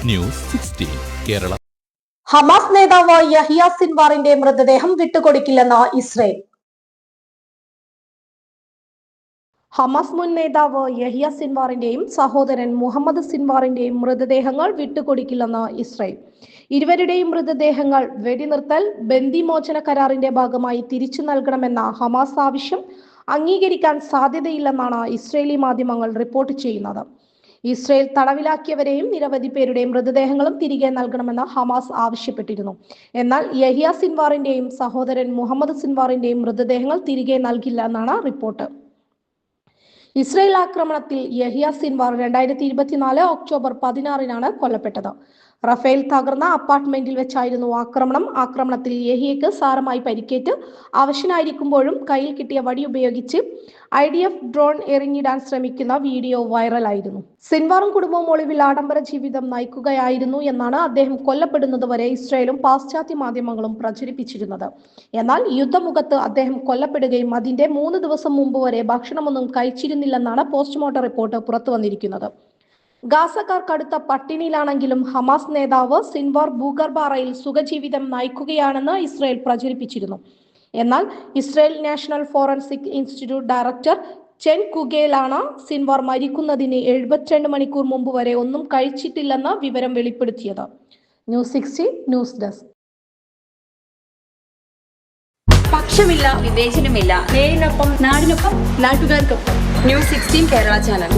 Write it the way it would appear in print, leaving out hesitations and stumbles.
News 16 Kerala. Hamas നേതാവ് യഹിയ സിൻവാറിന്റെ മൃതദേഹം വിട്ടുകൊടുക്കില്ലെന്ന് Israel. Hamas മുൻ നേതാവ് യഹിയ സിൻവാറിന്റെയും സഹോദരൻ മുഹമ്മദ് സിൻവാറിന്റെയും മൃതദേഹങ്ങൾ വിട്ടുകൊടുക്കില്ലെന്ന് ഇസ്രയേൽ. ഇരുവരുടെയും മൃതദേഹങ്ങൾ വെടിനിർത്തൽ ബന്ദിമോചന കരാറിന്റെ ഭാഗമായി തിരിച്ചു നൽകണമെന്ന ഹമാസ് ആവശ്യം അംഗീകരിക്കാൻ സാധ്യതയില്ലെന്നാണ് ഇസ്രയേലി മാധ്യമങ്ങൾ റിപ്പോർട്ട് ചെയ്യുന്നത്. ഇസ്രയേൽ തടവിലാക്കിയവരെയും നിരവധി പേരുടെയും മൃതദേഹങ്ങളും തിരികെ നൽകണമെന്ന് ഹമാസ് ആവശ്യപ്പെട്ടിരുന്നു. എന്നാൽ യഹിയ സിൻവാറിന്റെയും സഹോദരൻ മുഹമ്മദ് സിൻവാറിന്റെയും മൃതദേഹങ്ങൾ തിരികെ നൽകില്ല എന്നാണ് റിപ്പോർട്ട്. ഇസ്രയേൽ ആക്രമണത്തിൽ യഹിയ സിൻവാർ 2024 ഒക്ടോബർ 16 കൊല്ലപ്പെട്ടത്. റഫേൽ തകർന്ന അപ്പാർട്ട്മെന്റിൽ വെച്ചായിരുന്നു ആക്രമണത്തിൽ യഹിയയ്ക്ക് സാരമായി പരിക്കേറ്റ് അവശനായിരിക്കുമ്പോഴും കയ്യിൽ കിട്ടിയ വടി ഉപയോഗിച്ച് IDF ഡ്രോൺ എറിഞ്ഞിടാൻ ശ്രമിക്കുന്ന വീഡിയോ വൈറലായിരുന്നു. സിൻവാറും കുടുംബവും ഒളിവിൽ ആഡംബര ജീവിതം നയിക്കുകയായിരുന്നു എന്നാണ് അദ്ദേഹം കൊല്ലപ്പെടുന്നതുവരെ ഇസ്രയേലും പാശ്ചാത്യ മാധ്യമങ്ങളും പ്രചരിപ്പിച്ചിരുന്നത്. എന്നാൽ യുദ്ധമുഖത്ത് അദ്ദേഹം കൊല്ലപ്പെടുകയും അതിന്റെ 3 ദിവസം മുമ്പ് വരെ ഭക്ഷണമൊന്നും കഴിച്ചിരുന്നില്ലെന്നാണ് പോസ്റ്റ്മോർട്ടം റിപ്പോർട്ട് പുറത്തു വന്നിരിക്കുന്നത്. ഗാസക്കാർ കടുത്ത പട്ടിണിയിലാണെങ്കിലും ഹമാസ് നേതാവ് സിൻവാർ ഭൂഗർഭാറയിൽ സുഖജീവിതം നയിക്കുകയാണെന്ന് ഇസ്രയേൽ പ്രചരിപ്പിച്ചിരുന്നു. എന്നാൽ Israel national forensic institute director Chen കുഗേലാണ് സിൻവാർ മരിക്കുന്നതിന് 72 മണിക്കൂർ മുമ്പ് വരെ ഒന്നും കഴിച്ചിട്ടില്ലെന്ന വിവരം വെളിപ്പെടുത്തിയത്. News 16 news desk. പക്ഷമില്ല, വിവേചനമില്ല. നേരിനൊപ്പം, നാടിനൊപ്പം, നാട്ടുകാർക്കൊപ്പം. News 16 Kerala channel.